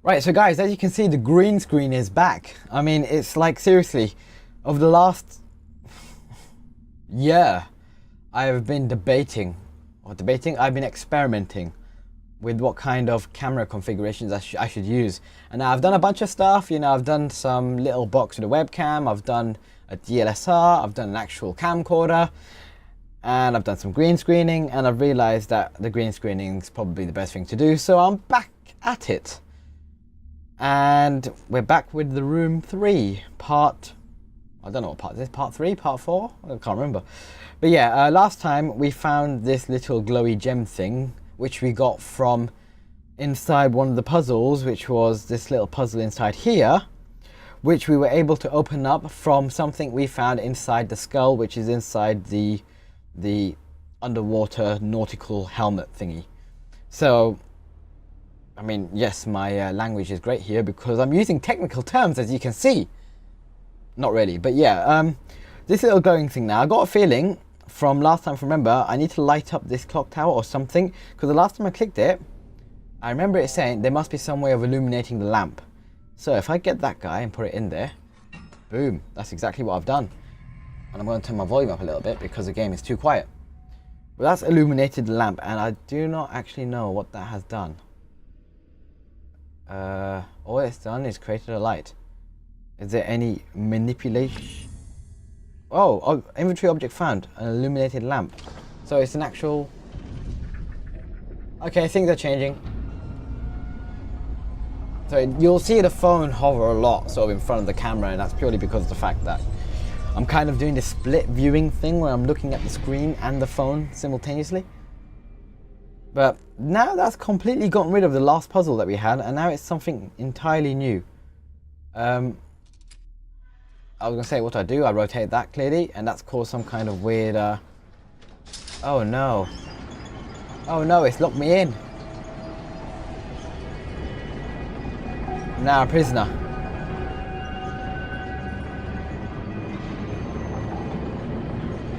Right, so guys, as you can see, the green screen is back. I mean, it's like, seriously, over the last year, I have been I've been experimenting with what kind of camera configurations I should use. And now I've done a bunch of stuff, you know, I've done some little box with a webcam, I've done a DLSR, I've done an actual camcorder, and I've done some green screening, and I've realized that the green screening is probably the best thing to do, so I'm back at it. And we're back with the room 3 part. I don't know what part is this, part 3, part 4? I can't remember. But yeah, last time we found this little glowy gem thing, which we got from inside one of the puzzles, which was this little puzzle inside here, which we were able to open up from something we found inside the skull, which is inside the underwater nautical helmet thingy. So I mean, yes, my language is great here because I'm using technical terms, as you can see. Not really, but yeah, this little glowing thing now, I got a feeling from last time, remember, I need to light up this clock tower or something, because the last time I clicked it, I remember it saying there must be some way of illuminating the lamp. So if I get that guy and put it in there, boom, that's exactly what I've done. And I'm going to turn my volume up a little bit because the game is too quiet. But that's illuminated the lamp, and I do not actually know what that has done. All it's done is created a light. Is there any manipulation? Oh, inventory object found, an illuminated lamp. So it's an actual... Okay, things are changing. So you'll see the phone hover a lot sort of in front of the camera, and that's purely because of the fact that I'm kind of doing this split viewing thing where I'm looking at the screen and the phone simultaneously. But now that's completely gotten rid of the last puzzle that we had, and now it's something entirely new. I was going to say, what I rotate that clearly, and that's caused some kind of weird... Oh no. Oh no, it's locked me in. I'm now a prisoner.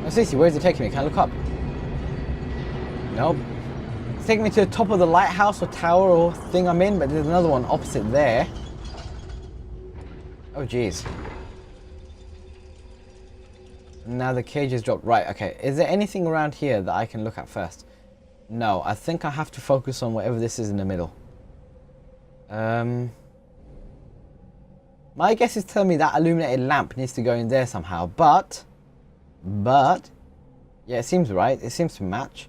Oh, seriously, where is it taking me? Can I look up? Nope. It's taking me to the top of the lighthouse or tower or thing I'm in, but there's another one opposite there. Oh jeez. Now the cage is dropped. Right, okay. Is there anything around here that I can look at first? No, I think I have to focus on whatever this is in the middle. My guess is telling me that illuminated lamp needs to go in there somehow, but, yeah, it seems right. It seems to match.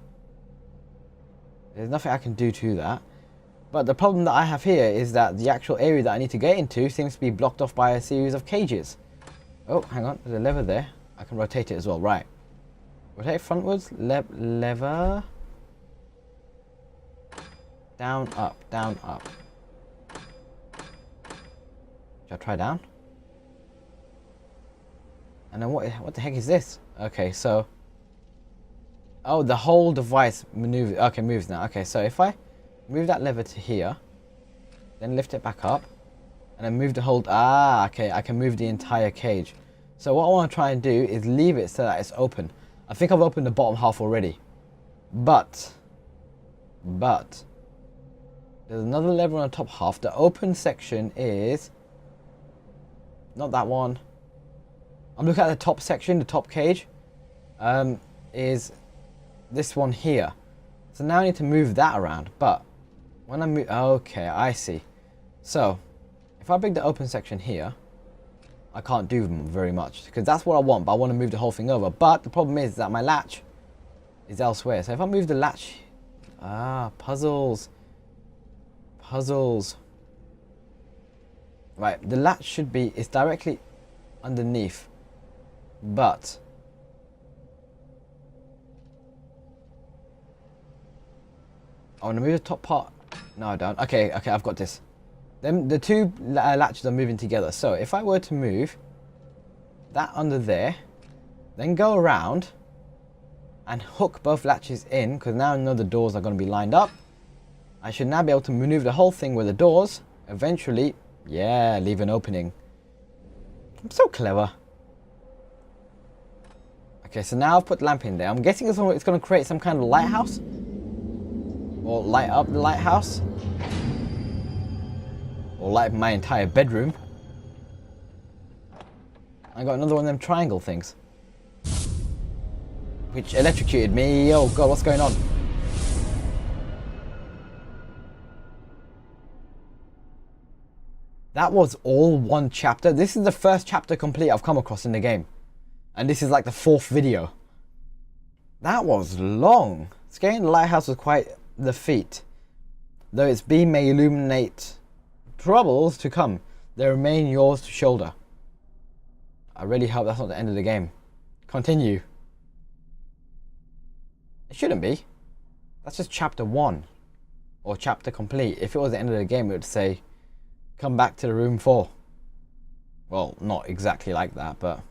There's nothing I can do to that. But the problem that I have here is that the actual area that I need to get into seems to be blocked off by a series of cages. Oh, hang on. There's a lever there. I can rotate it as well. Right. Rotate frontwards. Lever. Down, up, down, up. Should I try down? And then what the heck is this? Okay, so... Oh, the whole device maneuvers. Okay, moves now. Okay, so if I move that lever to here, then lift it back up, and then move the whole... Ah, okay, I can move the entire cage. So what I want to try and do is leave it so that it's open. I think I've opened the bottom half already. But, there's another lever on the top half. The open section is... Not that one. I'm looking at the top section, the top cage. Is... this one here. So now I need to move that around, but when I move... Okay, I see. So, if I bring the open section here, I can't do very much, because that's what I want, but I want to move the whole thing over. But the problem is that my latch is elsewhere. So if I move the latch... Ah, puzzles. Puzzles. Right, the latch should be... It's directly underneath. But... I want to move the top part. No, I don't. Okay, I've got this. Then the two latches are moving together. So if I were to move that under there, then go around and hook both latches in, because now I know the doors are going to be lined up. I should now be able to maneuver the whole thing with the doors. Eventually, yeah, leave an opening. I'm so clever. Okay, so now I've put the lamp in there. I'm guessing it's going to create some kind of lighthouse. Or light up the lighthouse. Or light up my entire bedroom. I got another one of them triangle things. Which electrocuted me. Oh god, what's going on? That was all one chapter. This is the first chapter complete I've come across in the game. And this is like the 4th video. That was long. Scaling the lighthouse was quite the feat. Though its beam may illuminate troubles to come, they remain yours to shoulder. I really hope that's not the end of the game. Continue. It shouldn't be. That's just chapter 1. Or chapter complete. If it was the end of the game, it would say, come back to the room 4. Well, not exactly like that, but...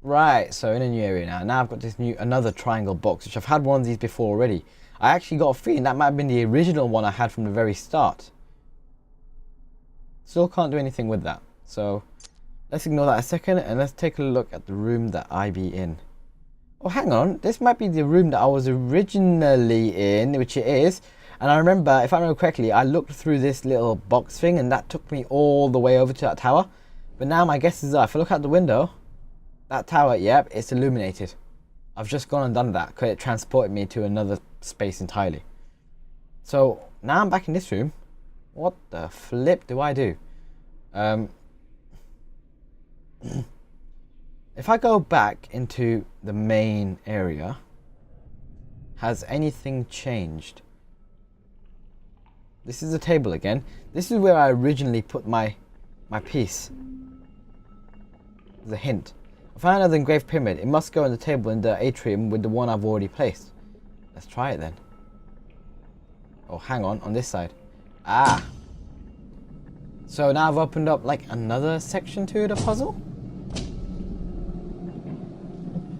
Right, so in a new area now. Now I've got this another triangle box, which I've had one of these before already. I actually got a feeling that might have been the original one I had from the very start. Still can't do anything with that. So let's ignore that a second and let's take a look at the room that I be in. Oh, hang on. This might be the room that I was originally in, which it is. And I remember, if I remember correctly, I looked through this little box thing and that took me all the way over to that tower. But now my guess is that if I look out the window, that tower, yep, it's illuminated. I've just gone and done that because it transported me to another space entirely. So now I'm back in this room. What the flip do I do? If I go back into the main area, has anything changed? This is the table again. This is where I originally put my piece. There's a hint. I found another engraved pyramid. It must go on the table in the atrium with the one I've already placed. Let's try it then. Oh, hang on this side. Ah. So now I've opened up like another section to the puzzle.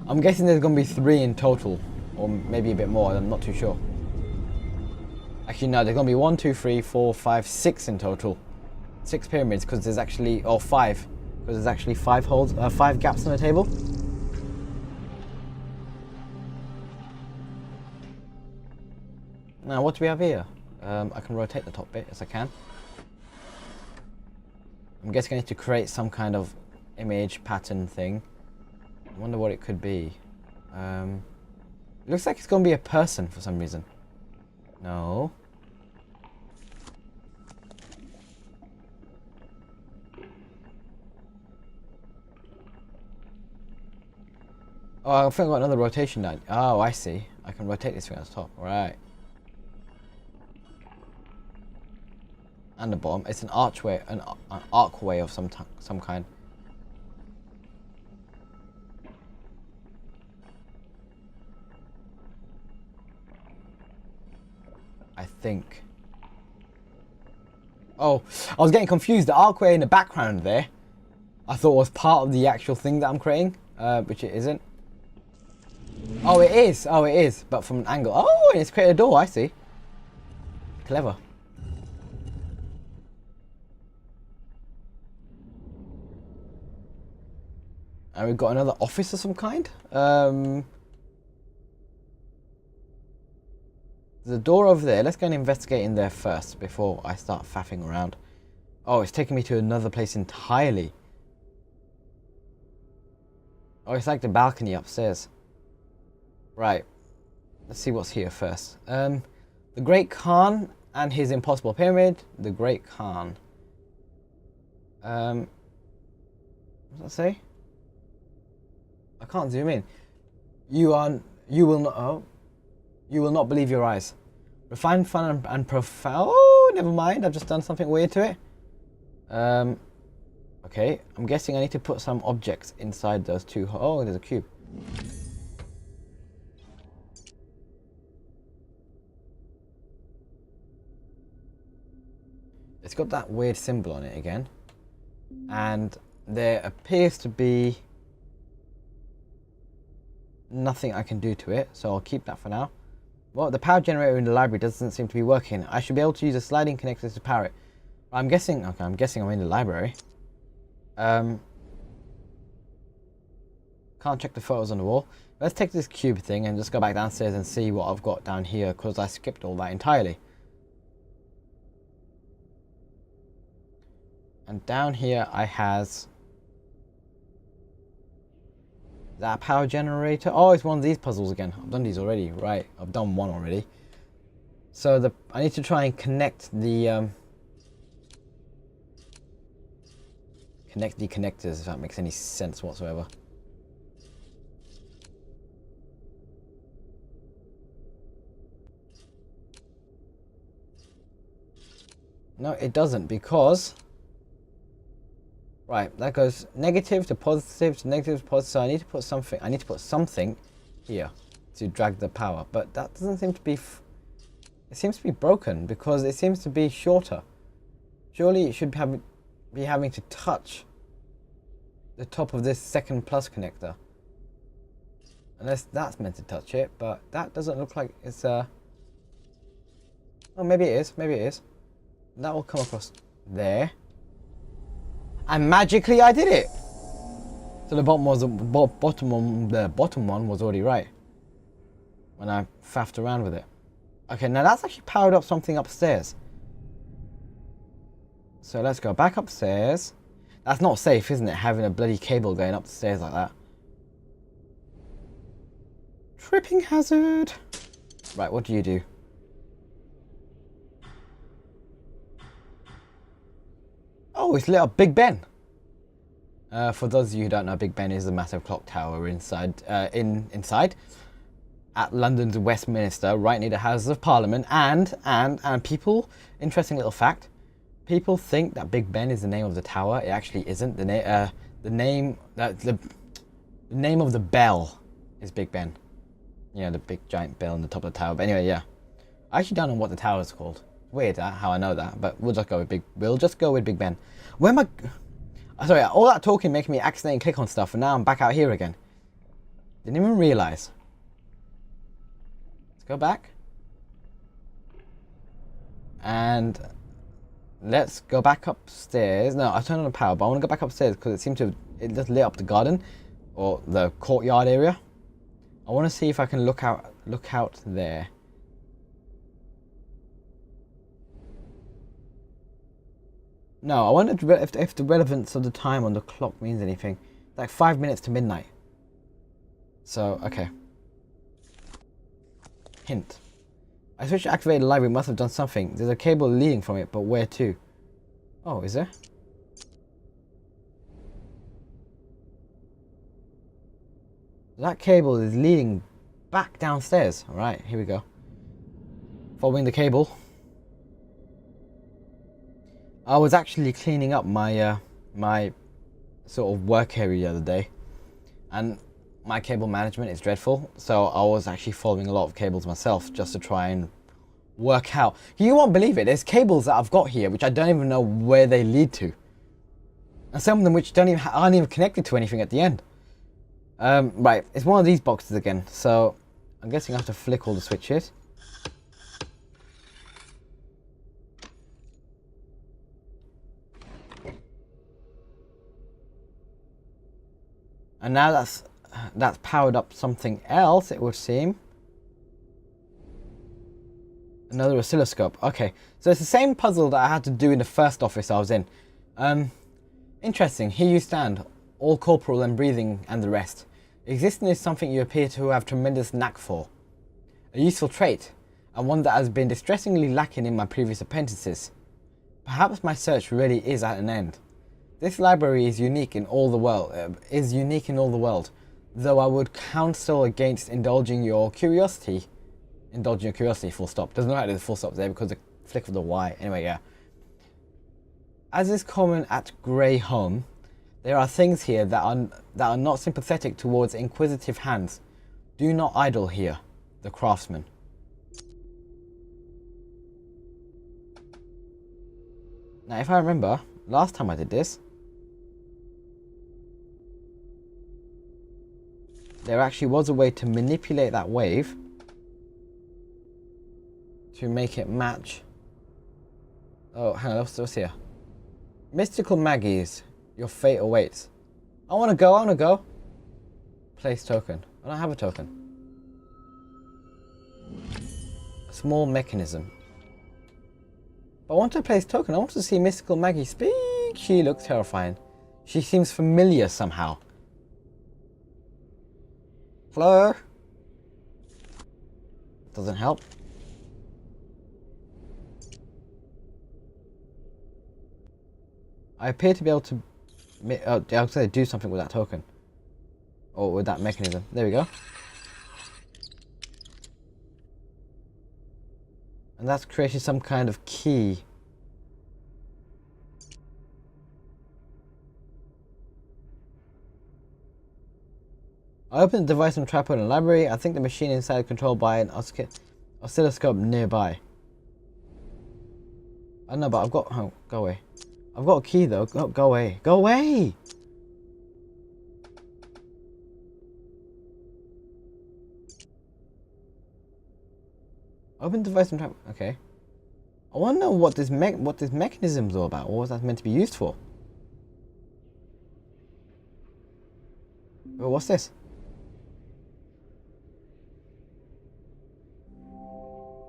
I'm guessing there's going to be 3 in total. Or maybe a bit more, I'm not too sure. Actually no, there's going to be 1, 2, 3, 4, 5, 6 in total. 6 pyramids because there's actually, or 5. Because there's actually 5 holes, 5 gaps on the table. Now what do we have here? I can rotate the top bit, yes I can. I'm guessing I need to create some kind of image pattern thing. I wonder what it could be. It looks like it's going to be a person for some reason. No. Oh, I think I've got another rotation down. Oh, I see. I can rotate this thing on the top. Right. And the bottom. It's an archway, an archway of some kind. I think. Oh, I was getting confused. The archway in the background there, I thought was part of the actual thing that I'm creating, which it isn't. Oh, it is. Oh, it is. But from an angle. Oh, it's created a door. I see. Clever. And we've got another office of some kind. There's a door over there. Let's go and investigate in there first before I start faffing around. Oh, it's taking me to another place entirely. Oh, it's like the balcony upstairs. Right. Let's see what's here first. The Great Khan and his impossible pyramid. The Great Khan. What does that say? I can't zoom in. You will not believe your eyes. Refined, fun, and profound. Oh, never mind. I've just done something weird to it. Okay. I'm guessing I need to put some objects inside those 2. Oh, there's a cube. It's got that weird symbol on it again. And there appears to be nothing I can do to it, so I'll keep that for now. Well, the power generator in the library doesn't seem to be working. I should be able to use a sliding connector to power it. I'm guessing, okay, I'm guessing I'm in the library. Can't check the photos on the wall. Let's take this cube thing and just go back downstairs and see what I've got down here, because I skipped all that entirely. And down here I has that power generator. Oh, it's one of these puzzles again. I've done these already, right? I've done one already. So I need to try and connect the connectors, if that makes any sense whatsoever. No, it doesn't, because right, that goes negative to positive to negative to positive. So I need to put something. I need to put something here to drag the power, but that doesn't seem to be. It seems to be broken because it seems to be shorter. Surely it should be having to touch the top of this second plus connector. Unless that's meant to touch it, but that doesn't look like it's oh, maybe it is. Maybe it is. That will come across there. And magically I did it! So the bottom one was already right when I faffed around with it. Okay, now that's actually powered up something upstairs. So let's go back upstairs. That's not safe, isn't it? Having a bloody cable going up the stairs like that. Tripping hazard! Right, what do you do? Oh, it's lit up Big Ben. For those of you who don't know, Big Ben is a massive clock tower inside at London's Westminster, right near the Houses of Parliament. And people, interesting little fact, people think that Big Ben is the name of the tower. It actually isn't. The name of the bell is Big Ben. You know, the big giant bell on the top of the tower. But anyway, yeah, I actually don't know what the tower is called. Weird how I know that, but we'll just go with Big Ben. Where am I? Sorry, all that talking making me accidentally click on stuff, and now I'm back out here again. Didn't even realize. Let's go back. And let's go back upstairs. No, I turned on the power, but I want to go back upstairs because it seemed to, it just lit up the garden or the courtyard area. I want to see if I can look out there. No, I wondered if the relevance of the time on the clock means anything. Like 5 minutes to midnight. So, okay. Hint. I switched to activate the library, must have done something. There's a cable leading from it, but where to? Oh, is there? That cable is leading back downstairs. Alright, here we go. Following the cable. I was actually cleaning up my my sort of work area the other day, and my cable management is dreadful, so I was actually following a lot of cables myself just to try and work out. You won't believe it, there's cables that I've got here which I don't even know where they lead to, and some of them which aren't even connected to anything at the end. Right, it's one of these boxes again, so I'm guessing I have to flick all the switches. And now that's powered up something else, it would seem. Another oscilloscope. Okay, so it's the same puzzle that I had to do in the first office I was in. Interesting. Here you stand, all corporal and breathing and the rest. Existence is something you appear to have tremendous knack for. A useful trait, and one that has been distressingly lacking in my previous apprentices. Perhaps my search really is at an end. This library is unique in all the world, though I would counsel against indulging your curiosity, full stop. Doesn't know how to do the full stop there because the flick of the Y. Anyway, yeah. As is common at Grey Home, there are things here that are not sympathetic towards inquisitive hands. Do not idle here, the craftsman. Now, if I remember, last time I did this, there actually was a way to manipulate that wave to make it match. Oh, hang on, what's here? Mystical Maggies, your fate awaits. I want to go. Place token. I don't have a token. A small mechanism. But I want to place token. I want to see Mystical Maggie speak. She looks terrifying. She seems familiar somehow. Hello? Doesn't help. I appear to be able to I was going to do something with that token. Or with that mechanism. There we go. And that's created some kind of key. I opened the device and tripod in the library. I think the machine inside is controlled by an oscilloscope nearby. I know, but I've got... Oh, go away. I've got a key though. Go away. Go away! Open device and trap. Okay. I want to know what this mechanism is all about. What was that meant to be used for? Oh, what's this?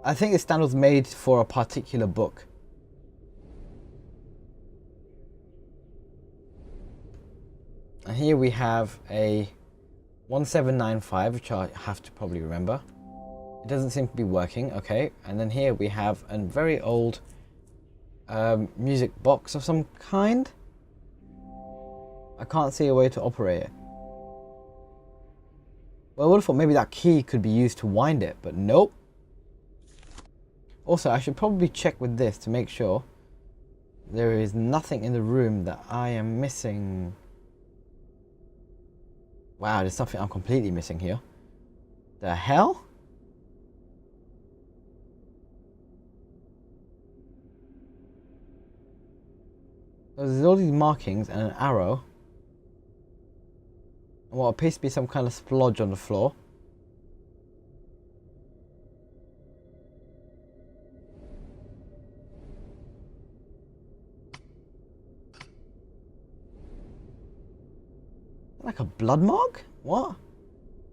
I think this stand was made for a particular book. And here we have a 1795, which I have to probably remember. It doesn't seem to be working, okay. And then here we have a very old music box of some kind. I can't see a way to operate it. Well, I would have thought maybe that key could be used to wind it, but nope. Also, I should probably check with this to make sure there is nothing in the room that I am missing. Wow, there's something I'm completely missing here. The hell? There's all these markings and an arrow. And what appears to be some kind of splodge on the floor. Like a blood mark? What?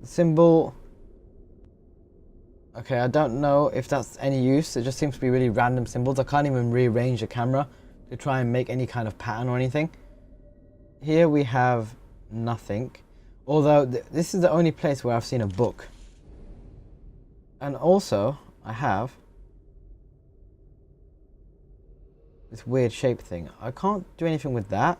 The symbol... Okay, I don't know if that's any use. It just seems to be really random symbols. I can't even rearrange the camera to try and make any kind of pattern or anything. Here we have nothing. Although this is the only place where I've seen a book. And also, I have this weird shape thing. I can't do anything with that.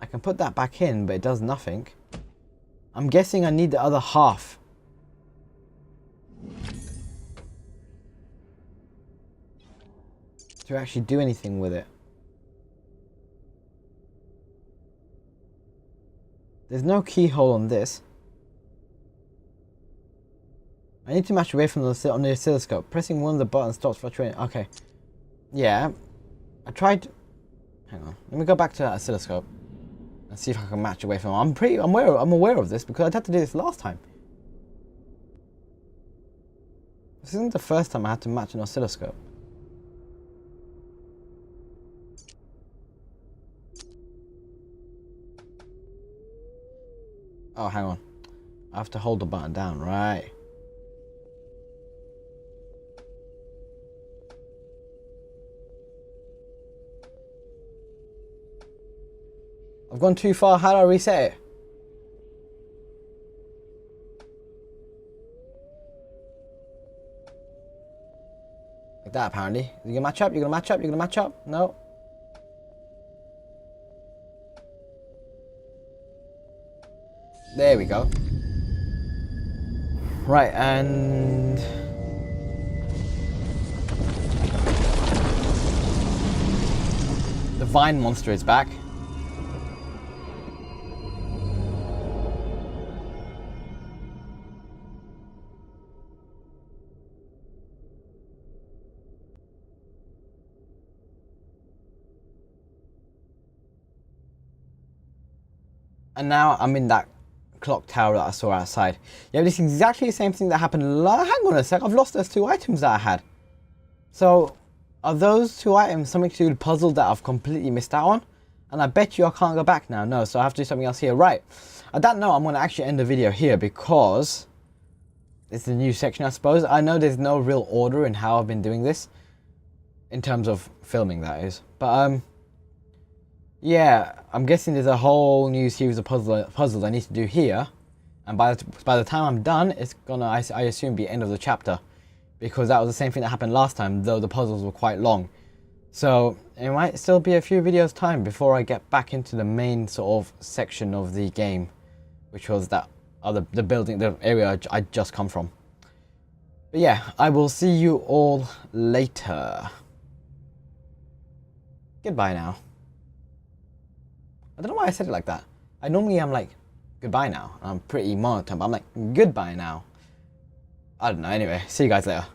I can put that back in, but it does nothing. I'm guessing I need the other half. To actually do anything with it. There's no keyhole on this. I need to match away from the on the oscilloscope. Pressing one of the buttons stops fluctuating. Okay. Yeah. I tried... Hang on. Let me go back to that oscilloscope. And see if I can match away from it. I'm aware of this because I had to do this last time. This isn't the first time I had to match an oscilloscope. Oh, hang on. I have to hold the button down, right. I've gone too far. How do I reset it? Like that, apparently. You gonna match up? You gonna match up? You gonna match up? No. There we go. Right, and... the vine monster is back. And now I'm in that clock tower that I saw outside. Yeah, this is exactly the same thing that happened. Hang on a sec, I've lost those 2 items that I had. So, are those 2 items something to do with the puzzle that I've completely missed out on? And I bet you I can't go back now. No, so I have to do something else here. Right. At that note, I'm going to actually end the video here because it's a new section, I suppose. I know there's no real order in how I've been doing this. In terms of filming, that is. But, yeah, I'm guessing there's a whole new series of puzzles I need to do here. And by the time I'm done, it's going to, I assume, be end of the chapter. Because that was the same thing that happened last time, though the puzzles were quite long. So, it might still be a few videos time before I get back into the main sort of section of the game. Which was that the building, the area I just come from. But yeah, I will see you all later. Goodbye now. I don't know why I said it like that. I normally am like, goodbye now. I'm pretty monotone, but I'm like, goodbye now. I don't know, anyway, see you guys later.